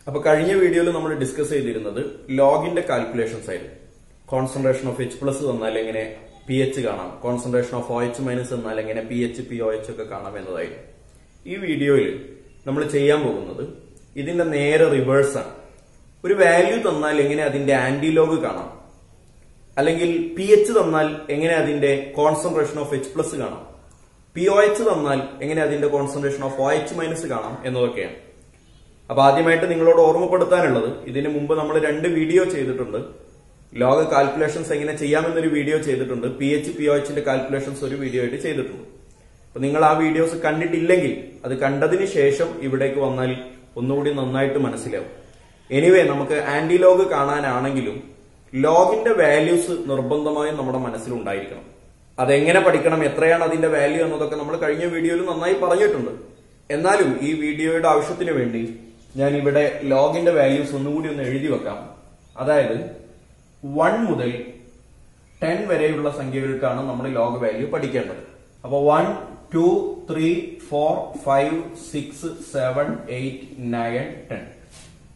അപ്പോൾ കഴിഞ്ഞ വീഡിയോയിൽ നമ്മൾ ഡിസ്കസ് ചെയ്തിരുന്നത് ലോഗിന്റെ കാൽക്കുലേഷൻസ് ആയിരുന്നു. കോൺസെൻട്രേഷൻ ഓഫ് H+ തന്നാൽ എങ്ങനെ pH കാണാം, കോൺസെൻട്രേഷൻ ഓഫ് OH- തന്നാൽ എങ്ങനെ pH pOH ഒക്കെ കാണാം എന്നതായിരുന്നു. ഈ വീഡിയോയിൽ നമ്മൾ ചെയ്യാൻ പോകുന്നത് ഇതിന്റെ നേരെ റിവേഴ്സ് ആണ്. ഒരു വാല്യൂ തന്നാൽ എങ്ങനെ അതിന്റെ ആന്റിലോഗ് കാണാം, അല്ലെങ്കിൽ pH തന്നാൽ എങ്ങനെ അതിന്റെ കോൺസെൻട്രേഷൻ ഓഫ് H+ കാണാം, pOH തന്നാൽ എങ്ങനെ അതിന്റെ കോൺസെൻട്രേഷൻ ഓഫ് OH- കാണാം എന്നതൊക്കെയാണ്. അപ്പൊ ആദ്യമായിട്ട് നിങ്ങളോട് ഓർമ്മപ്പെടുത്താനുള്ളത്, ഇതിനു മുമ്പ് നമ്മൾ 2 വീഡിയോ ചെയ്തിട്ടുണ്ട്. ലോഗ് കാൽക്കുലേഷൻസ് എങ്ങനെ ചെയ്യാമെന്നൊരു വീഡിയോ ചെയ്തിട്ടുണ്ട്. pH pOHന്റെ കാൽക്കുലേഷൻസ് ഒരു വീഡിയോ ആയിട്ട് ചെയ്തിട്ടുണ്ട്. അപ്പൊ നിങ്ങൾ ആ വീഡിയോസ് കണ്ടിട്ടില്ലെങ്കിൽ അത് കണ്ടതിന് ശേഷം ഇവിടേക്ക് വന്നാൽ ഒന്നുകൂടി നന്നായിട്ട് മനസ്സിലാവും. എനിവേ, നമുക്ക് ആന്റിലോഗ് കാണാനാണെങ്കിലും ലോഗിന്റെ വാല്യൂസ് നിർബന്ധമായും നമ്മുടെ മനസ്സിലുണ്ടായിരിക്കണം. അതെങ്ങനെ പഠിക്കണം, എത്രയാണ് അതിന്റെ വാല്യൂ എന്നതൊക്കെ നമ്മൾ കഴിഞ്ഞ വീഡിയോയിൽ നന്നായി പറഞ്ഞിട്ടുണ്ട്. എന്നാലും ഈ വീഡിയോയുടെ ആവശ്യത്തിന് വേണ്ടി ഞാൻ ഇവിടെ ലോഗിന്റെ വാല്യൂസ് ഒന്നുകൂടി ഒന്ന് എഴുതി വെക്കാം. അതായത് 1 മുതൽ 10 വരെയുള്ള സംഖ്യകൾക്കാണ് നമ്മൾ ലോഗ് വാല്യൂ പഠിക്കേണ്ടത്. അപ്പൊ 1, 2, 3, 4, 5, 6, 7, 8, 9, 10.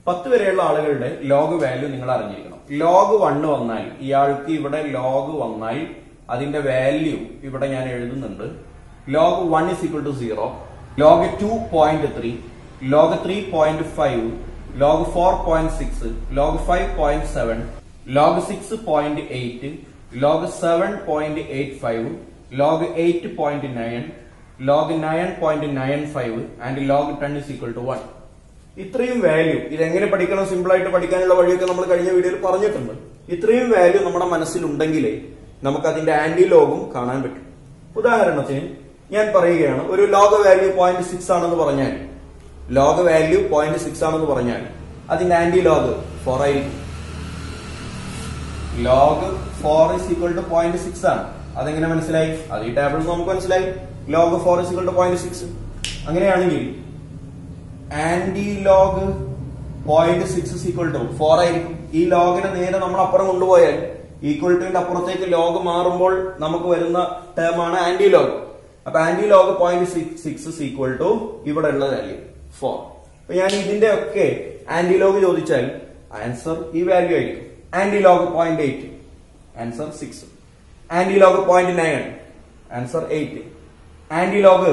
10 വരെയുള്ള ആളുകളുടെ ലോഗ് വാല്യൂ നിങ്ങൾ അറിഞ്ഞിരിക്കണം. ലോഗ് 1 വന്നാൽ, ഇയാൾക്ക് ഇവിടെ ലോഗ് വന്നാൽ അതിന്റെ വാല്യൂ ഇവിടെ ഞാൻ എഴുതുന്നുണ്ട്. Log 1 = 0, log 2.3, log 3.5, log 4.6, log 5.7, log 6.8, log 7.85, log 8.9, log 9.95 and log 10 = 1. ഇത്രയും വാല്യൂ ഇതെങ്ങനെ പഠിക്കണം, സിമ്പിൾ ആയിട്ട് പഠിക്കാനുള്ള വഴിയൊക്കെ നമ്മൾ കഴിഞ്ഞ വീഡിയോയിൽ പറഞ്ഞിട്ടുണ്ട്. ഇത്രയും വാല്യൂ നമ്മുടെ മനസ്സിലുണ്ടെങ്കിലേ നമുക്ക് അതിന്റെ ആന്റി ലോഗും കാണാൻ പറ്റും. ഉദാഹരണത്തിന് ഞാൻ പറയുകയാണ്, ഒരു ലോഗ് വാല്യൂ 0.6 ആണെന്ന് പറഞ്ഞാൽ, ലോഗ് വാല്യൂ 0.6 ആണെന്ന് പറഞ്ഞാൽ അതിന്റെ ആന്റി ലോഗ് 4 ആയിരിക്കും. ലോഗ് 4 = 0.6 ആണ്. അതെങ്ങനെ മനസ്സിലായി? അത് ഈ ടേബിളിൽ നമുക്ക് മനസ്സിലായി. ലോഗ് 4 = 0.6. അങ്ങനെയാണെങ്കിൽ ആന്റി ലോഗ് 0.6 = 4 ആയിരിക്കും. ഈ ലോഗിനെ നേരെ നമ്മൾ അപ്പുറം കൊണ്ടുപോയാൽ, ഈക്വൽ ടുവിന്റെ അപ്പുറത്തേക്ക് ലോഗ് മാറുമ്പോൾ നമുക്ക് വരുന്ന ടേമാണ് ആന്റി ലോഗ്. അപ്പൊ ആന്റി ലോഗ് 0.6 ഇവിടെ ഉള്ള വാല്യൂ 4. അപ്പൊ ഞാൻ ഇതിന്റെ ഒക്കെ ആന്റി ലോഗ് ചോദിച്ചാൽ ആൻസർ ഈ വാല്യൂ ആയിരിക്കും. Anti log 0.8, answer 6. Anti log 0.9, answer 8. Anti log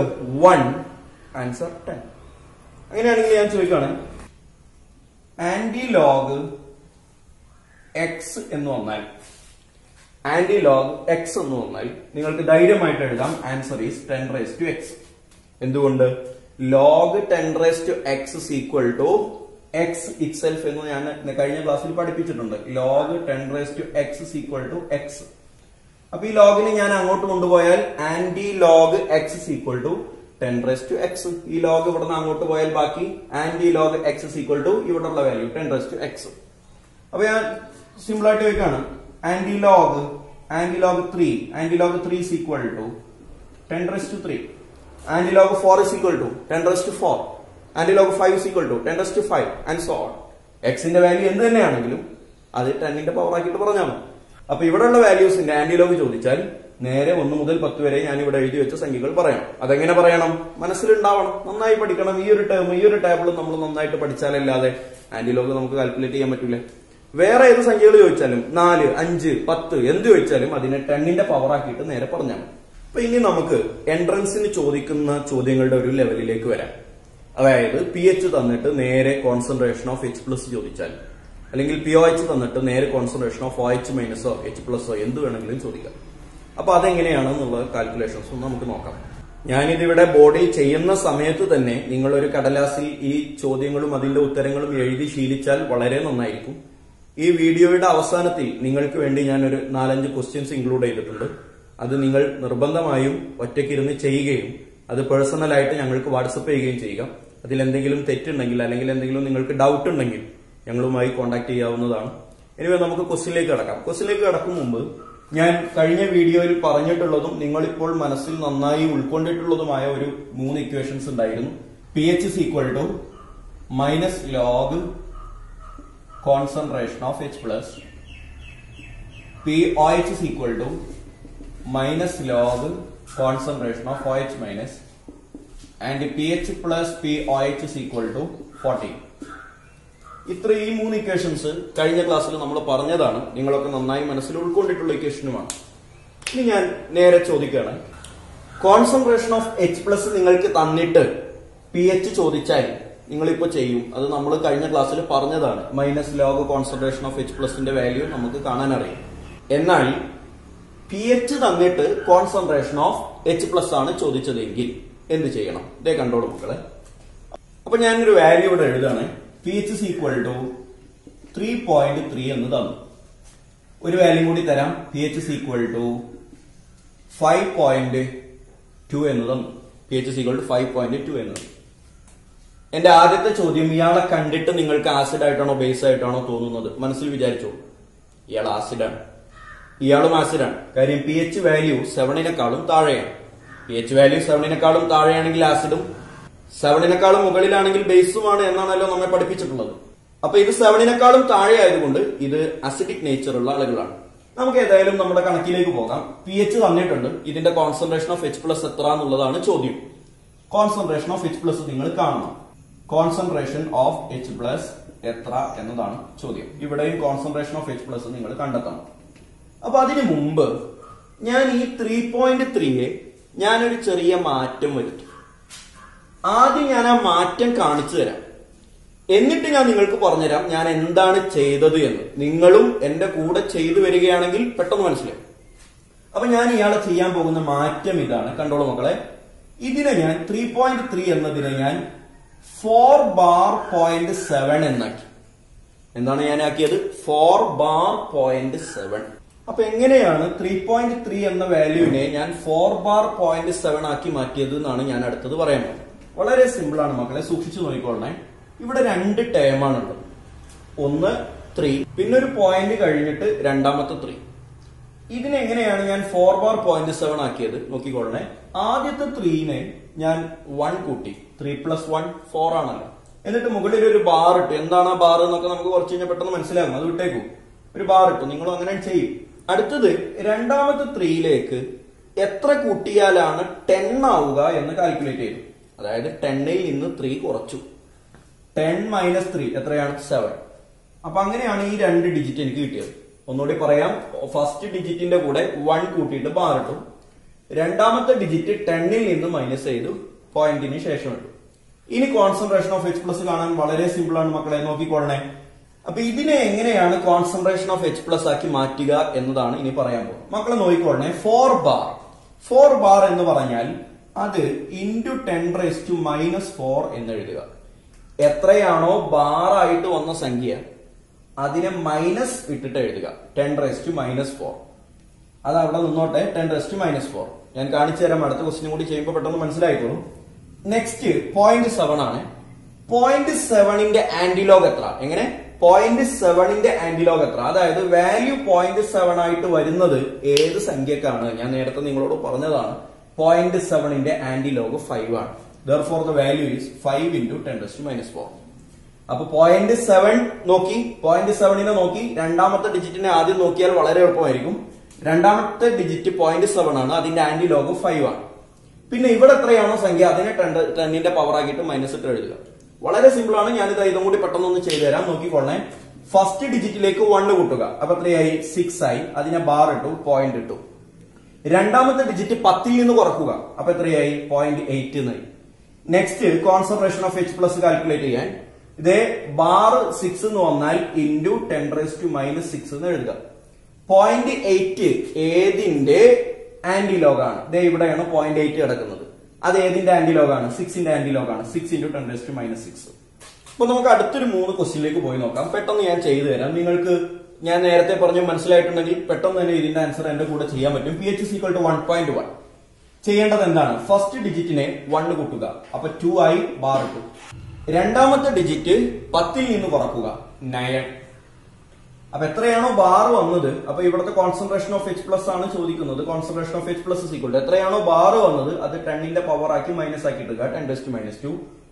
1, answer 10. അങ്ങനെയാണെങ്കിൽ ഞാൻ ചോദിക്കുകയാണ്, ആന്റി ലോഗ് എക്സ് എന്ന് വന്നാൽ, ആന്റി ലോഗ് എക്സ് എന്ന് വന്നാൽ നിങ്ങൾക്ക് ധൈര്യമായിട്ട് എഴുതാം, ആൻസർ ഈസ് 10⁻x. എന്തുകൊണ്ട്? ലോഗ് 10⁻x x itself എന്ന് ഞാൻ കഴിഞ്ഞ ക്ലാസ്സിൽ പഠിപ്പിച്ചിട്ടുണ്ട്. Log 10⁻x x. അപ്പൊ ഈ ലോഗിനെ ഞാൻ അങ്ങോട്ട് കൊണ്ടുപോയാൽ ആന്റി ലോഗ് x 10⁻x. ഈ ലോഗ് ഇവിടെ നിന്ന് അങ്ങോട്ട് പോയാൽ ബാക്കി ആന്റി ലോഗ് x ഇവിടെ ഉള്ള വാല്യൂ 10⁻x. അപ്പൊ ഞാൻ സിമ്പിൾ ആയിട്ട് വെക്കാണ്, anti log 3, anti log 3 = 10⁻3. Anti log 4 = 10⁻4. Anti log 5 = 10⁻5 and so on. എക്സിന്റെ വാല്യൂ എന്ത് തന്നെയാണെങ്കിലും അത് 10ന്റെ പവർ ആക്കിയിട്ട് പറഞ്ഞാൽ മതി. അപ്പൊ ഇവിടെയുള്ള വാല്യൂസിന്റെ ആന്റി ലോഗ് ചോദിച്ചാൽ നേരെ 1 മുതൽ 10 വരെ ഞാൻ ഇവിടെ എഴുതി വെച്ച സംഖ്യകൾ പറയണം. അതെങ്ങനെ പറയണം? മനസ്സിലുണ്ടാവണം, നന്നായി പഠിക്കണം. ഈ ഒരു ടേം, ഈ ഒരു ടേബിൾ നമ്മൾ നന്നായിട്ട് പഠിച്ചാലല്ലാതെ ആന്റി ലോഗ് നമുക്ക് കാൽക്കുലേറ്റ് ചെയ്യാൻ പറ്റൂല. വേറെ ഏത് സംഖ്യകൾ ചോദിച്ചാലും 4, 5, 10 എന്ത് ചോദിച്ചാലും അതിനെ 10ന്റെ പവർ ആക്കിയിട്ട് നേരെ പറഞ്ഞാൽ മതി. അപ്പൊ ഇനി നമുക്ക് എൻട്രൻസിന് ചോദിക്കുന്ന ചോദ്യങ്ങളുടെ ഒരു ലെവലിലേക്ക് വരാം. അതായത് pH തന്നിട്ട് നേരെ കോൺസെൻട്രേഷൻ ഓഫ് H+ ചോദിച്ചാൽ, അല്ലെങ്കിൽ pOH തന്നിട്ട് നേരെ കോൺസെൻട്രേഷൻ ഓഫ് OH- H+ എന്ത് വേണമെങ്കിലും ചോദിക്കാം. അപ്പൊ അതെങ്ങനെയാണെന്നുള്ള കാൽക്കുലേഷൻസ് നമുക്ക് നോക്കാം. ഞാനിതിവിടെ ബോർഡിൽ ചെയ്യുന്ന സമയത്ത് തന്നെ നിങ്ങളൊരു കടലാസിൽ ഈ ചോദ്യങ്ങളും അതിന്റെ ഉത്തരങ്ങളും എഴുതി ശീലിച്ചാൽ വളരെ നന്നായിരിക്കും. ഈ വീഡിയോയുടെ അവസാനത്തിൽ നിങ്ങൾക്ക് വേണ്ടി ഞാൻ ഒരു 4-5 ക്വസ്റ്റ്യൻസ് ഇൻക്ലൂഡ് ചെയ്തിട്ടുണ്ട്. അത് നിങ്ങൾ നിർബന്ധമായും ഒറ്റയ്ക്കിരുന്ന് ചെയ്യുകയും അത് പേഴ്സണലായിട്ട് ഞങ്ങൾക്ക് വാട്സപ്പ് ചെയ്യുകയും ചെയ്യുക. അതിൽ എന്തെങ്കിലും തെറ്റുണ്ടെങ്കിൽ, അല്ലെങ്കിൽ എന്തെങ്കിലും നിങ്ങൾക്ക് ഡൗട്ട് ഉണ്ടെങ്കിൽ ഞങ്ങളുമായി കോൺടാക്ട് ചെയ്യാവുന്നതാണ്. എനിവേ, നമുക്ക് ക്വസ്റ്റ്യനിലേക്ക് കടക്കാം. ക്വസ്റ്റ്യനിലേക്ക് കടക്കും മുമ്പ് ഞാൻ കഴിഞ്ഞ വീഡിയോയിൽ പറഞ്ഞിട്ടുള്ളതും നിങ്ങളിപ്പോൾ മനസ്സിൽ നന്നായി ഉൾക്കൊണ്ടിട്ടുള്ളതുമായ ഒരു 3 ഇക്വേഷൻസ് ഉണ്ടായിരുന്നു. pH = -log concentration of H+, pOH = -log concentration of OH-, and pH plus pOH is equal to 40. ഈ 3 ഇക്വേഷൻസ് കഴിഞ്ഞ ക്ലാസ്സിൽ നമ്മൾ പറഞ്ഞതാണ്. നിങ്ങളൊക്കെ നന്നായി മനസ്സിൽ ഉൾക്കൊണ്ടിട്ടുള്ള ഇക്വേഷനുമാണ്. ഇനി ഞാൻ നേരെ ചോദിക്കുകയാണ്, കോൺസെൻട്രേഷൻ ഓഫ് H+ നിങ്ങൾക്ക് തന്നിട്ട് pH ചോദിച്ചാൽ നിങ്ങളിപ്പോ ചെയ്യും. അത് നമ്മൾ കഴിഞ്ഞ ക്ലാസ്സിൽ പറഞ്ഞതാണ്. -log കോൺസെൻട്രേഷൻ ഓഫ് H+ന്റെ വാല്യൂ നമുക്ക് കാണാൻ അറിയാം. എന്നാൽ pH തന്നിട്ട് കോൺസെൻട്രേഷൻ ഓഫ് H+ ആണ് ചോദിച്ചതെങ്കിൽ എന്ത് ചെയ്യണം? ഇതേ കണ്ടോളൂ മക്കളെ. അപ്പൊ ഞാനൊരു വാല്യൂ ഇവിടെ എഴുതാണ്. pH is equal to 3.3 എന്ന് തന്നു. ഒരു വാല്യൂ കൂടി തരാം. pH is equal to 5.2 എന്ന് തന്നു. pH is equal to 5.2 എന്ന് തന്നു. എന്റെ ആദ്യത്തെ ചോദ്യം, ഇയാളെ കണ്ടിട്ട് നിങ്ങൾക്ക് ആസിഡ് ആയിട്ടാണോ ബേസ് ആയിട്ടാണോ തോന്നുന്നത്? മനസ്സിൽ വിചാരിച്ചോളൂ, ഇയാൾ ആസിഡാണ്, ഇയാളും ആസിഡാണ്. കാര്യം pH വാല്യൂ 7-നേക്കാളും താഴെയാണ്. pH വാല്യൂ 7-നേക്കാളും താഴെയാണെങ്കിൽ ആസിഡും 7-നേക്കാളും മുകളിലാണെങ്കിൽ ബേസുമാണ് എന്നാണല്ലോ നമ്മെ പഠിപ്പിച്ചിട്ടുള്ളത്. അപ്പൊ ഇത് 7-നേക്കാളും താഴെ ആയതുകൊണ്ട് ഇത് അസിഡിക് നേച്ചറുള്ള ആളുകളാണ്. നമുക്ക് ഏതായാലും നമ്മുടെ കണക്കിലേക്ക് പോകാം. pH തന്നിട്ടുണ്ട്. ഇതിന്റെ കോൺസെൻട്രേഷൻ ഓഫ് H+ എത്ര എന്നുള്ളതാണ് ചോദ്യം. കോൺസെൻട്രേഷൻ ഓഫ് H+ നിങ്ങൾ കാണണം. കോൺസെൻട്രേഷൻ ഓഫ് H+ എത്ര എന്നതാണ് ചോദ്യം. ഇവിടെയും കോൺസെൻട്രേഷൻ ഓഫ് H+ നിങ്ങൾ കണ്ടെത്തണം. അപ്പൊ അതിനു മുമ്പ് ഞാൻ ഈ 3.3യെ ഞാനൊരു ചെറിയ മാറ്റം വരുത്തും. ആദ്യം ഞാൻ ആ മാറ്റം കാണിച്ചു തരാം. എന്നിട്ട് ഞാൻ നിങ്ങൾക്ക് പറഞ്ഞുതരാം ഞാൻ എന്താണ് ചെയ്തത് എന്ന്. നിങ്ങളും എന്റെ കൂടെ ചെയ്തു വരികയാണെങ്കിൽ പെട്ടെന്ന് മനസ്സിലാവും. അപ്പൊ ഞാൻ ഇയാളെ ചെയ്യാൻ പോകുന്ന മാറ്റം ഇതാണ്. കണ്ടോളൂ മക്കളെ. ഇതിനെ ഞാൻ 3.3 എന്നതിനെ ഞാൻ 4 bar 0.7 എന്നാക്കി. എന്താണ് ഞാൻ ആക്കിയത്? 4 bar 0.7. അപ്പൊ എങ്ങനെയാണ് 3.3 എന്ന വാല്യൂവിനെ ഞാൻ 4 bar 0.7 ആക്കി മാറ്റിയത് എന്നാണ് ഞാൻ അടുത്തത് പറയാൻ പോകുന്നത്. വളരെ സിമ്പിൾ ആണ് മക്കളെ, സൂക്ഷിച്ചു നോക്കിക്കൊള്ളണേ. ഇവിടെ 2 ടേമാണുള്ളത്. ഒന്ന് 3, പിന്നെ ഒരു പോയിന്റ് കഴിഞ്ഞിട്ട് രണ്ടാമത്തെ 3. ഇതിനെങ്ങനെയാണ് ഞാൻ 4 bar 0.7 ആക്കിയത് നോക്കിക്കൊള്ളണേ. ആദ്യത്തെ 3നെ ഞാൻ 1 കൂട്ടി. 3 + 1 4 ആണല്ലോ. എന്നിട്ട് മുകളിൽ ഒരു ബാർ ഇട്ടു. എന്താണ് ആ ബാർ എന്നൊക്കെ നമുക്ക് കുറച്ച് കഴിഞ്ഞാൽ പെട്ടെന്ന് മനസ്സിലാകും. അത് വിട്ടേക്കും. ഒരു ബാർ ഇട്ടു. നിങ്ങളും അങ്ങനെ ചെയ്യും. അടുത്തത് രണ്ടാമത്തെ 3ലേക്ക് എത്ര കൂട്ടിയാലാണ് 10 ആവുക എന്ന് കാൽക്കുലേറ്റ് ചെയ്തു. അതായത് 10ൽ നിന്ന് 3 കുറച്ചു. 10 - 3 എത്രയാണ്? 7. അപ്പൊ അങ്ങനെയാണ് ഈ 2 ഡിജിറ്റ് എനിക്ക് കിട്ടിയത്. ഒന്നുകൂടി പറയാം. ഫസ്റ്റ് ഡിജിറ്റിന്റെ കൂടെ 1 കൂട്ടിയിട്ട് ബാർ ഇട്ടു. രണ്ടാമത്തെ ഡിജിറ്റ് 10ൽ നിന്ന് മൈനസ് ചെയ്തു, പോയിന്റിന് ശേഷം ഇട്ടു. ഇനി കോൺസെൻട്രേഷൻ ഓഫ് H+ കാണാൻ വളരെ സിമ്പിൾ ആണ് മക്കളെ, നോക്കിക്കൊള്ളണേ. അപ്പൊ ഇതിനെ എങ്ങനെയാണ് കോൺസെൻട്രേഷൻ ഓഫ് H+ ആക്കി മാറ്റുക എന്നതാണ് ഇനി പറയാൻ പോകുന്നത്. മക്കളെ നോക്കിക്കൊള്ളണേ. 4 ബാർ എന്ന് പറഞ്ഞാൽ അത് × 10⁻⁻4 എന്ന് എഴുതുക. എത്രയാണോ ബാർ ആയിട്ട് വന്ന സംഖ്യ അതിനെ മൈനസ് ഇട്ടിട്ട് എഴുതുക. 10⁻⁻4. അത് അവിടെ നിന്നോട്ടെ. 10⁻⁻4 ഞാൻ കാണിച്ചു തരാം. അടുത്ത ക്വസ്റ്റ്യൻ കൂടി ചെയ്യുമ്പോൾ പെട്ടെന്ന് മനസ്സിലായിക്കോളും. നെക്സ്റ്റ് 0.7 ആണ്. 0.7ന്റെ ആന്റിലോഗ് എത്ര? എങ്ങനെ? 0.7ന്റെ ആന്റിലോഗ് എത്ര? അതായത് വാല്യൂ 0.7 ആയിട്ട് വരുന്നത് ഏത് സംഖ്യക്കാണ്? ഞാൻ നേരത്തെ നിങ്ങളോട് പറഞ്ഞതാണ്. 0.7ന്റെ ആന്റിലോഗ് 5 ആണ്. Therefore the value is 5 × 10⁻⁻4. അപ്പൊ 0.7 നോക്കി, 0.7നെ നോക്കി. രണ്ടാമത്തെ ഡിജിറ്റിനെ ആദ്യം നോക്കിയാൽ വളരെ എളുപ്പമായിരിക്കും. രണ്ടാമത്തെ ഡിജിറ്റ് 0.7 ആണ്. അതിന്റെ ആന്റിലോഗ് 5 ആണ്. പിന്നെ ഇവിടെ എത്രയാണോ സംഖ്യ അതിനെ 10ന്റെ പവർ ആക്കിയിട്ട് മൈനസ് ഇട്ട് എഴുതുക. വളരെ സിമ്പിൾ ആണ്. ഞാനിത് ഇതും കൂടി പെട്ടെന്നൊന്ന് ചെയ്തു തരാം. നോക്കിക്കൊള്ളേ. ഫസ്റ്റ് ഡിജിറ്റിലേക്ക് 1 കൂട്ടുക. അപ്പൊ എത്രയായി? 6 ആയി. അതിനെ ബാർ ഇട്ടു, പോയിന്റ് ഇട്ടു. രണ്ടാമത്തെ ഡിജിറ്റ് 10ൽ നിന്ന് കുറക്കുക. അപ്പൊ എത്രയായി? 0.8 എന്നായി. Next concentration of H+ calculate ചെയ്യാൻ ഇതേ ബാർ 6 എന്ന് വന്നാൽ × 10⁻⁻6 എന്ന് എഴുതുക. 0.8 ഏതിന്റെ ആന്റിലോഗ് ആണ്? ഇതേ ഇവിടെയാണ് 0.8 കിടക്കുന്നത്. അത് ഏതിന്റെ ആന്റിലോഗ് ആണ്? 6ന്റെ ആന്റിലോഗ് ആണ്. 6 × 10⁻⁻6. അപ്പൊ നമുക്ക് അടുത്തൊരു 3 ക്വസ്റ്റ്യനിലേക്ക് പോയി നോക്കാം. പെട്ടെന്ന് ഞാൻ ചെയ്തു തരാം. നിങ്ങൾക്ക് ഞാൻ നേരത്തെ പറഞ്ഞു മനസ്സിലായിട്ടുണ്ടെങ്കിൽ പെട്ടെന്ന് തന്നെ ഇതിന്റെ ആൻസർ എന്റെ കൂടെ ചെയ്യാൻ പറ്റും. pH is equal to 1.1. ചെയ്യേണ്ടത് എന്താണ്? ഫസ്റ്റ് ഡിജിറ്റിനെ 1 കൂട്ടുക. അപ്പൊ 2 ആയി, ബാർ ഇട്ടു. രണ്ടാമത്തെ ഡിജിറ്റ് 10ൽ നിന്ന് കുറക്കുക, 9. അപ്പൊ എത്രയാണോ ബാർ വന്നത്, അപ്പൊ ഇവിടുത്തെ കോൺസെൻട്രേഷൻ ഓഫ് H+ ആണ് ചോദിക്കുന്നത്. Concentration of H+ is equal to എത്രയാണോ ബാർ വന്നത് അത് 10ന്റെ പവർ ആക്കി മൈനസ് ആക്കി ഇടുക. 10⁻².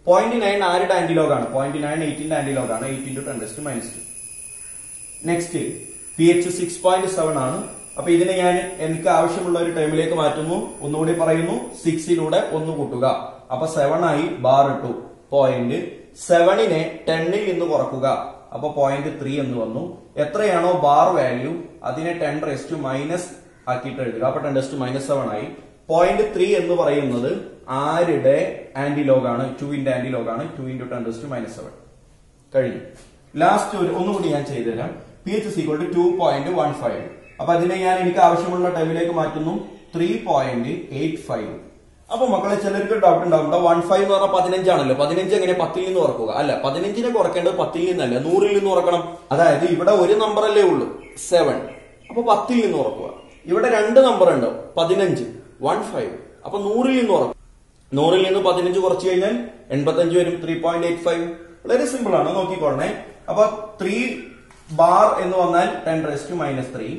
0.9 ആരുടെ ആന്റിലോഗ് ആണ്? 0.9 8ന്റെ ആന്റിലോഗ് ആണ്. 8 × 10⁻². നെക്സ്റ്റ് pH 6.7 ആണ്. അപ്പൊ ഇതിനെ ഞാൻ എനിക്ക് ആവശ്യമുള്ള ഒരു ടൈമിലേക്ക് മാറ്റുന്നു. ഒന്നുകൂടി പറയുന്നു. 6ലൂടെ 1 കൂട്ടുക. അപ്പൊ 7 ആയി, ബാർ ഇട്ടു. പോയിന്റ് 7നെ 10ൽ നിന്ന് കുറക്കുക. അപ്പൊ 0.3 എന്ന് വന്നു. എത്രയാണോ ബാർ വാല്യൂ അതിനെ 10⁻⁻⁻ ആക്കിയിട്ട് എഴുതുക. അപ്പൊ 10⁻⁻7 ആയി. 0.3 എന്ന് പറയുന്നത് ആരുടെ ആന്റിലോഗ് ആണ്? 2ന്റെ ആന്റിലോഗ് ആണ്. 2 × 10⁻⁻7 കഴിഞ്ഞു. ലാസ്റ്റ് ഒന്നുകൂടി ഞാൻ ചെയ്തുതരാം. pH is equal to 2.15. അപ്പൊ അതിനെ ഞാൻ എനിക്ക് ആവശ്യമുള്ള ടൈമിലേക്ക് മാറ്റുന്നു. 3.85. അപ്പൊ മക്കളെ ചിലർക്ക് ഡൗട്ട് ഉണ്ടാവും, 15 എന്ന് പറഞ്ഞാൽ 15 ആണല്ലോ. 15 എങ്ങനെ 10ൽ നിന്ന് കുറക്കുക? അല്ല, 15നെ കുറക്കേണ്ടത് 10ൽ നിന്നല്ല, 100ൽ നിന്ന് കുറക്കണം. അതായത് ഇവിടെ ഒരു നമ്പർ അല്ലേ ഉള്ളൂ, 7. അപ്പൊ 10ൽ നിന്ന് കുറക്കുക. ഇവിടെ 2 നമ്പർ ഉണ്ട്, 15, 15. അപ്പൊ 100ൽ നിന്ന് കുറക്കും. 100ൽ നിന്ന് 15 കുറച്ചു കഴിഞ്ഞാൽ 85 വരും. 3.85. വളരെ സിമ്പിൾ ആണ്, നോക്കിക്കോളണേ. അപ്പൊ 3 ബാർ എന്ന് വന്നാൽ 10⁻⁻3.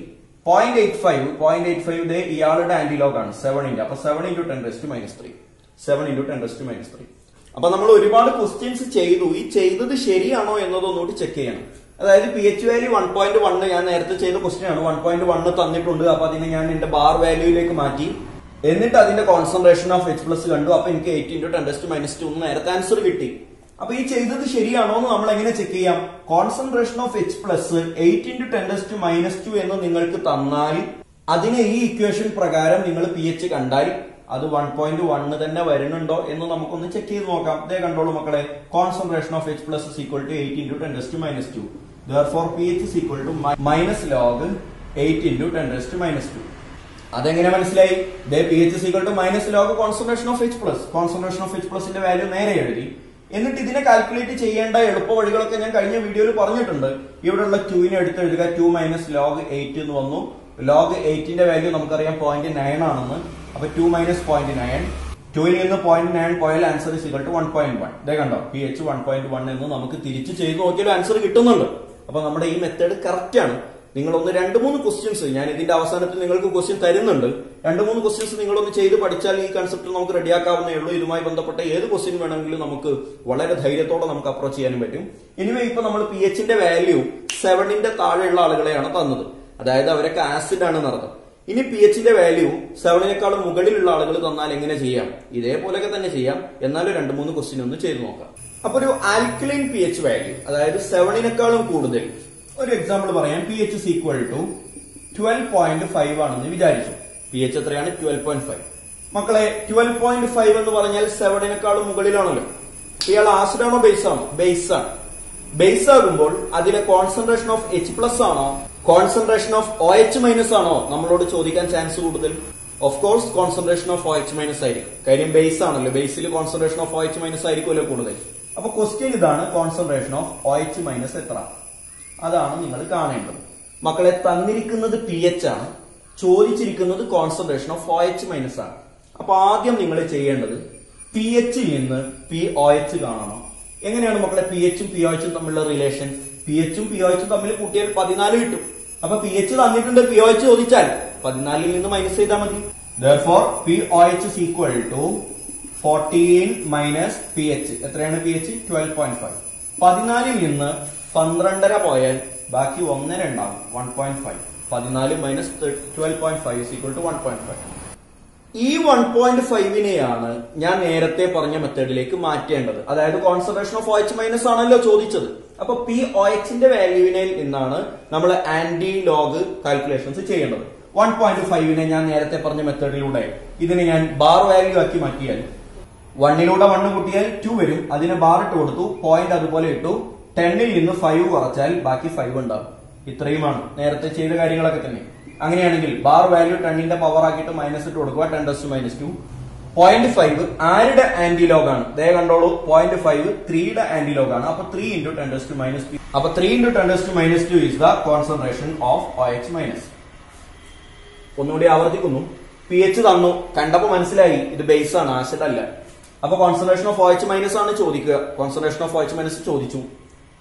0.85 ദേ ഇയാളുടെ ആന്റിലോഗ് ആണ്, 7ന്റെ. അപ്പൊ 7 × 10⁻⁻3. 7 × 10⁻⁻3. അപ്പൊ നമ്മൾ ഒരുപാട് ക്വസ്റ്റ്യൻസ് ചെയ്തു. ഈ ചെയ്തത് ശരിയാണോ എന്നതൊന്നുകൂടി ചെക്ക് ചെയ്യണം. അതായത് pH വാല്യൂ 1.1 ഞാൻ നേരത്തെ ചെയ്ത ക്വസ്റ്റ്യൻ ആണ്. 1.1 തന്നിട്ടുണ്ട്. അപ്പൊ അതിനെ ഞാൻ എന്റെ ബാർ വാല്യൂയിലേക്ക് മാറ്റി. എന്നിട്ട് അതിന്റെ കോൺസെൻട്രേഷൻ ഓഫ് H+ കണ്ടു. അപ്പൊ എനിക്ക് 8 × 10⁻²എന്ന് നേരത്തെ ആൻസർ കിട്ടി. അപ്പൊ ഈ ചെയ്തത് ശരിയാണോ എന്ന് നമ്മൾ എങ്ങനെ ചെക്ക് ചെയ്യാം? കോൺസെൻട്രേഷൻ ഓഫ് H+ 8 × 10⁻² എന്ന് നിങ്ങൾക്ക് തന്നാൽ അതിനെ ഈ ഇക്വേഷൻ പ്രകാരം നിങ്ങൾ pH കണ്ടാൽ അത് 1.1 തന്നെ വരുന്നുണ്ടോ എന്ന് നമുക്കൊന്ന് ചെക്ക് ചെയ്ത് നോക്കാം. ഇതേ കണ്ടോളൂ മക്കളെ, concentration of H+ is equal to 8 × 10⁻². Therefore pH is equal to -log 8 × 10⁻². അതെങ്ങനെ മനസ്സിലായി? pH is equal to -log concentration of H+. Concentration of H+ ന്റെ വാല്യൂ നേരെ എഴുതി. എന്നിട്ട് ഇതിനെ കാൽക്കുലേറ്റ് ചെയ്യേണ്ട എളുപ്പ വഴികളൊക്കെ ഞാൻ കഴിഞ്ഞ വീഡിയോയിൽ പറഞ്ഞിട്ടുണ്ട്. ഇവിടെയുള്ള 2നെ എടുത്ത് എഴുതുക. 2 - log 8 എന്ന് വന്നു. log 8ന്റെ വാല്യൂ നമുക്കറിയാം 0.9 ആണെന്ന്. അപ്പൊ 2 - 0.9. 2ൽ നിന്ന് 0.9 പോയാൽ ആൻസർ is equal to 1.1. ഇതേ കണ്ടോ, pH 1.1 എന്ന് നമുക്ക് തിരിച്ച് ചെയ്ത് നോക്കിയാൽ ആൻസർ കിട്ടുന്നുണ്ട്. അപ്പൊ നമ്മുടെ ഈ മെത്തേഡ് കറക്റ്റ് ആണ്. നിങ്ങൾ 2-3 ക്വസ്റ്റ്യൻസ് ഞാൻ ഇതിന്റെ അവസാനത്തിൽ നിങ്ങൾക്ക് ക്വസ്റ്റ്യൻ തരുന്നുണ്ട്. 2-3 ക്വസ്റ്റ്യൻസ് നിങ്ങളൊന്ന് ചെയ്ത് പഠിച്ചാൽ ഈ കൺസെപ്റ്റ് നമുക്ക് റെഡിയാക്കാവുന്നേ ഉള്ളൂ. ഇതുമായി ബന്ധപ്പെട്ട ഏത് ക്വസ്റ്റ്യൻ വേണമെങ്കിലും നമുക്ക് വളരെ ധൈര്യത്തോടെ നമുക്ക് അപ്രോച്ച് ചെയ്യാനും പറ്റും. ഇനിവേ ഇപ്പൊ നമ്മൾ pHന്റെ വാല്യൂ 7ന്റെ താഴെയുള്ള ആളുകളെയാണ് തന്നത്. അതായത് അവരൊക്കെ ആസിഡ് ആണ് നടന്നത്. ഇനി pHന്റെ വാല്യൂ 7നേക്കാളും മുകളിലുള്ള ആളുകൾ തന്നാൽ എങ്ങനെ ചെയ്യാം? ഇതേപോലെയൊക്കെ തന്നെ ചെയ്യാം. എന്നാലും 2-3 ക്വസ്റ്റ്യൻ ഒന്ന് ചെയ്ത് നോക്കാം. അപ്പൊ ഒരു ആൽക്കലൈൻ pH വാല്യൂ, അതായത് 7നേക്കാളും കൂടുതൽ, ഒരു എക്സാമ്പിൾ പറയാം. pH is equal to 12.5 ആണെന്ന് വിചാരിച്ചു. pH എത്രയാണ്? 12.5. മക്കളെ 12.5 എന്ന് പറഞ്ഞാൽ 7നേക്കാളും മുകളിലാണല്ലോ. ഇയാൾ ആസിഡ് ആണോ ബേസ് ആണോ? ബേസ് ആണ്. ബേസ് ആകുമ്പോൾ അതിലെ കോൺസെൻട്രേഷൻ ഓഫ് H+ ആണോ കോൺസെൻട്രേഷൻ ഓഫ് OH- ആണോ നമ്മളോട് ചോദിക്കാൻ ചാൻസ് കൂടുതൽ? Of course concentration of OH- ആയിരിക്കും. കാര്യം ബേസ് ആണല്ലോ. ബേസിൽ കോൺസെൻട്രേഷൻ ഓഫ് OH- ആയിരിക്കുമല്ലോ കൂടുതൽ. അപ്പൊ ക്വസ്റ്റ്യൻ ഇതാണ്, കോൺസെൻട്രേഷൻ ഓഫ് OH- എത്ര? അതാണ് നിങ്ങൾ കാണേണ്ടത്. മക്കളെ തന്നിരിക്കുന്നത് pH ആണ്, ചോദിച്ചിരിക്കുന്നത് കോൺസെൻട്രേഷൻ ഓഫ് OH- ആണ്. അപ്പൊ ആദ്യം നിങ്ങൾ ചെയ്യേണ്ടത് pHൽ നിന്ന് pOH കാണണം. എങ്ങനെയാണ് മക്കളെ pHും pOHും തമ്മിലുള്ള റിലേഷൻ? pHും pOHും തമ്മിൽ കൂട്ടിയാൽ 14 കിട്ടും. അപ്പൊ pH തന്നിട്ടുണ്ട്, pOH ചോദിച്ചാൽ 14ൽ നിന്ന് മൈനസ് ചെയ്താൽ മതി. Therefore pOH is equal to 14 minus pH. എത്രയാണ് pH? 12.5. 14ൽ നിന്ന് 12.5 പോയാൽ ബാക്കി 1 ഉണ്ടാവും, 1.5. 14 മൈനസ് 12.5 is equal to 1.5. ഈ 1.5നെയാണ് ഞാൻ നേരത്തെ പറഞ്ഞ മെത്തേഡിലേക്ക് മാറ്റേണ്ടത്. അതായത് കോൺസെൻട്രേഷൻ ഓഫ് OH- ആണല്ലോ ചോദിച്ചത്. അപ്പൊ pOHന്റെ വാല്യൂവിനെ നിന്നാണ് നമ്മൾ ആന്റി ലോഗ് കാൽക്കുലേഷൻസ് ചെയ്യേണ്ടത്. 1.5നെ ഞാൻ നേരത്തെ പറഞ്ഞ മെത്തേഡിലൂടെ ഇതിനെ ഞാൻ ബാർ വാല്യൂ ആക്കി മാറ്റിയാൽ 1ലൂടെ 1 കൂട്ടിയാൽ 2 വരും. അതിന് ബാർ ഇട്ട് കൊടുത്തു, പോയിന്റ് അതുപോലെ ഇട്ടു. 10ൽ നിന്ന് 5 കുറച്ചാൽ ബാക്കി 5 ഉണ്ടാവും. ഇത്രയുമാണ് നേരത്തെ ചെയ്ത കാര്യങ്ങളൊക്കെ തന്നെ. അങ്ങനെയാണെങ്കിൽ ബാർ വാല്യൂ 10ന്റെ പവർ ആക്കിയിട്ട് മൈനസ് ഇട്ട് കൊടുക്കുക. 10⁻². 0.5 ആരുടെ ആന്റിലോഗ് ആണ്? ദേ കണ്ടോളൂ, 0.5 3യുടെ ആന്റിലോഗ് ആണ്. അപ്പൊ 3 × 10⁻². അപ്പൊ 3 × 10⁻² is the concentration of OH-. ഒന്നുകൂടി ആവർത്തിക്കുന്നു. pH തന്നു, കണ്ടപ്പോ മനസ്സിലായി ഇത് ബേസ് ആണ്, ആസിഡ് അല്ല. അപ്പൊ കോൺസെൻട്രേഷൻ ഓഫ് OH- ആണ് ചോദിക്കുക. കോൺസെൻട്രേഷൻ ഓഫ് OH- ചോദിച്ചു.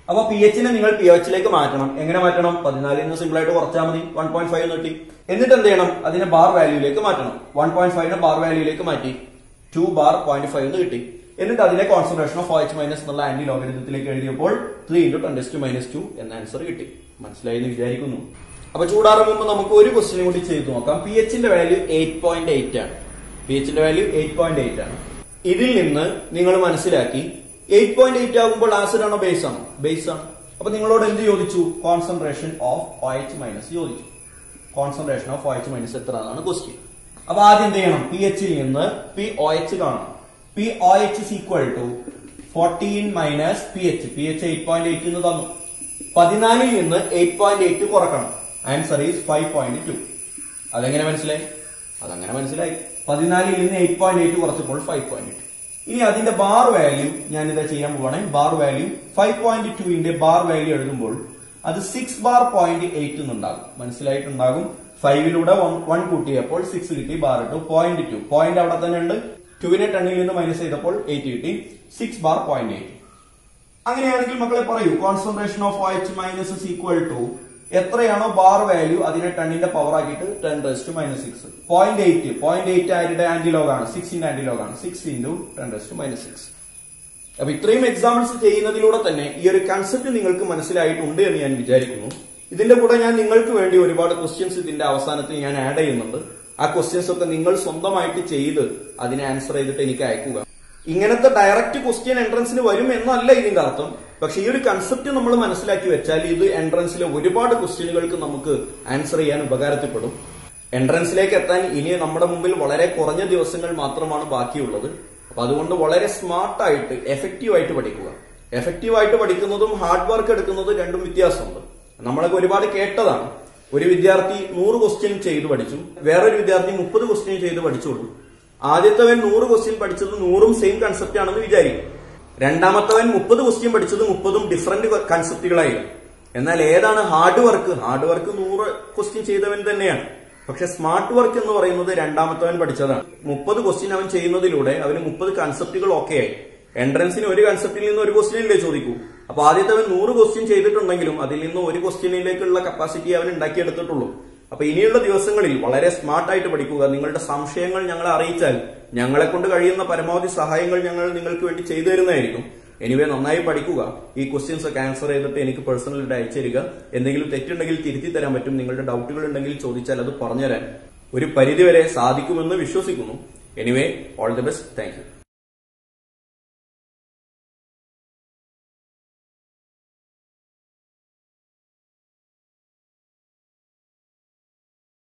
അപ്പൊ pHനെ നിങ്ങൾ pOHലേക്ക് മാറ്റണം. എങ്ങനെ മാറ്റണം? 14ൽ നിന്ന് സിമ്പിൾ ആയിട്ട് കുറച്ചാൽ മതി, 1.5 കിട്ടി. എന്നിട്ട് എന്ത് ചെയ്യണം? അതിനെ ബാർ വാല്യൂയിലേക്ക് മാറ്റണം. 1.5നെ ബാർ വാല്യൂയിലേക്ക് മാറ്റി 2 ബാർ 0.5 എന്ന് കിട്ടി. എന്നിട്ട് അതിനെ കോൺസെൻട്രേഷൻ ഓഫ് OH- എന്നുള്ള ആന്റി ലോഗരിതത്തിലേക്ക് എഴുതിയപ്പോൾ 3 × 10⁻² എന്ന ആൻസർ കിട്ടി. മനസ്സിലായി എന്ന് വിചാരിക്കുന്നു. അപ്പൊ ചൂടാറും മുമ്പ് നമുക്ക് ഒരു ക്വസ്റ്റ്യൻ കൂടി ചെയ്തു നോക്കാം. pHന്റെ വാല്യൂ 8.8 ആണ്. pHന്റെ വാല്യൂ 8.8 ആണ്. ഇതിൽ നിന്ന് നിങ്ങൾ മനസ്സിലാക്കി 8.8 ആകുമ്പോൾ ആസിഡ് ആണോ ബേസ് ആണോ? ബേസ് ആണ്. അപ്പൊ നിങ്ങളോട് എന്ത് ചോദിച്ചു? കോൺസെൻട്രേഷൻ ഓഫ് OH മൈനസ് ചോദിച്ചു. കോൺസെൻട്രേഷൻ ഓഫ് OH മൈനസ് എത്ര എന്നാണ് ക്വസ്റ്റ്യൻ. അപ്പൊ ആദ്യം എന്ത് ചെയ്യണം? pH ൽ നിന്ന് POH കാണണം. POH is equal to 14 minus pH. pH 8.8 എന്ന് തന്നു. 14 നിന്ന് 8.8 കുറക്കണം. Answer is 5.2. അതെങ്ങനെ മനസ്സിലായി? അതങ്ങനെ മനസ്സിലായി. 14 നിന്ന് 8.8 കുറച്ചപ്പോൾ 5.2. ഇനി അതിന്റെ ബാർ വാല്യൂ ഞാൻ ഇതാ ചെയ്യാൻ പോവാണ്. ബാർ വാല്യൂ 5.2ന്റെ ബാർ വാല്യൂ എഴുതുമ്പോൾ അത് 6 ബാർ 0.8 എന്നുണ്ടാകും. മനസ്സിലായിട്ടുണ്ടാകും. 5ലൂടെ 1 കൂട്ടിയപ്പോൾ 6 കിട്ടി, ബാർ ഇട്ടു 0.2. പോയിന്റ് അവിടെ തന്നെ ഉണ്ട്. 2നെ 10ൽ നിന്ന് മൈനസ് ചെയ്തപ്പോൾ 8 കിട്ടി. 6 ബാർ 0.8. അങ്ങനെയാണെങ്കിൽ മക്കളെ പറയൂ, concentration of OH minus is equal to എത്രയാണോ ബാർ വാല്യൂ അതിനെ 10ന്റെ പവർ ആക്കിയിട്ട് 10⁻⁻6. 0.8 ആരുടെ ആന്റിലോഗ് ആണ്? 6ന്റെ ആന്റിലോഗ് ആണ്. 6 × 10⁻�6. അപ്പൊ ഇത്രയും എക്സാമ്പിൾസ് ചെയ്യുന്നതിലൂടെ തന്നെ ഈ ഒരു കൺസെപ്റ്റ് നിങ്ങൾക്ക് മനസ്സിലായിട്ടുണ്ട് എന്ന് ഞാൻ വിചാരിക്കുന്നു. ഇതിന്റെ കൂടെ ഞാൻ നിങ്ങൾക്ക് വേണ്ടി ഒരുപാട് ക്വസ്റ്റ്യൻസ് ഇതിന്റെ അവസാനത്തിൽ ഞാൻ ആഡ് ചെയ്യുന്നുണ്ട്. ആ ക്വസ്റ്റ്യൻസ് ഒക്കെ നിങ്ങൾ സ്വന്തമായിട്ട് ചെയ്ത് അതിനെ ആൻസർ ചെയ്തിട്ട് എനിക്ക് അയക്കുക. ഇങ്ങനത്തെ ഡയറക്റ്റ് ക്വസ്റ്റ്യൻ എൻട്രൻസിന് വരും എന്നല്ല ഇതിന്റെ അർത്ഥം. പക്ഷെ ഈ ഒരു കൺസെപ്റ്റ് നമ്മൾ മനസ്സിലാക്കി വെച്ചാൽ ഇത് എൻട്രൻസിലെ ഒരുപാട് ക്വസ്റ്റ്യനുകൾക്ക് നമുക്ക് ആൻസർ ചെയ്യാൻ ഉപകാരത്തിൽപ്പെടും. എൻട്രൻസിലേക്ക് എത്താൻ ഇനി നമ്മുടെ മുമ്പിൽ വളരെ കുറഞ്ഞ ദിവസങ്ങൾ മാത്രമാണ് ബാക്കിയുള്ളത്. അപ്പൊ അതുകൊണ്ട് വളരെ സ്മാർട്ടായിട്ട് എഫക്റ്റീവായിട്ട് പഠിക്കുക. എഫക്റ്റീവായിട്ട് പഠിക്കുന്നതും ഹാർഡ് വർക്ക് എടുക്കുന്നതും രണ്ടും വ്യത്യാസമുണ്ട്. നമ്മളൊക്കെ ഒരുപാട് കേട്ടതാണ്. ഒരു വിദ്യാർത്ഥി 100 ക്വസ്റ്റ്യൻ ചെയ്ത് പഠിച്ചു, വേറൊരു വിദ്യാർത്ഥി 30 ക്വസ്റ്റ്യൻ ചെയ്ത് പഠിച്ചോളൂ. ആദ്യത്തവൻ 100 ക്വസ്റ്റ്യൻ പഠിച്ചത് 100ഉം സെയിം കൺസെപ്റ്റ് ആണെന്ന് വിചാരിക്കും. രണ്ടാമത്തവൻ 30 ക്വസ്റ്റ്യൻ പഠിച്ചത് 30ഉം ഡിഫറന്റ് കൺസെപ്റ്റുകളായിരുന്നു. എന്നാൽ ഏതാണ് hard work? Hard work 100 question ചെയ്തവൻ തന്നെയാണ്. പക്ഷെ സ്മാർട്ട് വർക്ക് എന്ന് പറയുന്നത് രണ്ടാമത്തവൻ പഠിച്ചതാണ്. 30 ക്വസ്റ്റ്യൻ അവൻ ചെയ്യുന്നതിലൂടെ അവന് 30 കൺസെപ്റ്റുകൾ ഓക്കെ ആയി. എൻട്രൻസിന് ഒരു കൺസെപ്റ്റിൽ നിന്ന് ഒരു ക്വസ്റ്റ്യനിലേ ചോദിക്കൂ. അപ്പൊ ആദ്യത്തവൻ 100 ക്വസ്റ്റ്യൻ ചെയ്തിട്ടുണ്ടെങ്കിലും അതിൽ നിന്ന് ഒരു ക്വസ്റ്റ്യനിലേക്കുള്ള കപ്പാസിറ്റി അവൻ ഉണ്ടാക്കിയെടുത്തിട്ടുള്ളൂ. അപ്പൊ ഇനിയുള്ള ദിവസങ്ങളിൽ വളരെ സ്മാർട്ടായിട്ട് പഠിക്കുക. നിങ്ങളുടെ സംശയങ്ങൾ ഞങ്ങളെ അറിയിച്ചാൽ ഞങ്ങളെ കൊണ്ട് കഴിയുന്ന പരമാവധി സഹായങ്ങൾ ഞങ്ങൾ നിങ്ങൾക്ക് വേണ്ടി ചെയ്തു തരുന്നതായിരിക്കും. എനിവേ, നന്നായി പഠിക്കുക. ഈ ക്വസ്റ്റ്യൻസ് ഒക്കെ ആൻസർ ചെയ്തിട്ട് എനിക്ക് പേഴ്സണലായിട്ട് അയച്ചു തരിക. എന്തെങ്കിലും തെറ്റുണ്ടെങ്കിൽ തിരുത്തി തരാൻ പറ്റും. നിങ്ങളുടെ ഡൗട്ടുകൾ ഉണ്ടെങ്കിൽ ചോദിച്ചാൽ അത് പറഞ്ഞുതരാൻ ഒരു പരിധിവരെ സാധിക്കുമെന്ന് വിശ്വസിക്കുന്നു. Anyway, all the best. Thank you.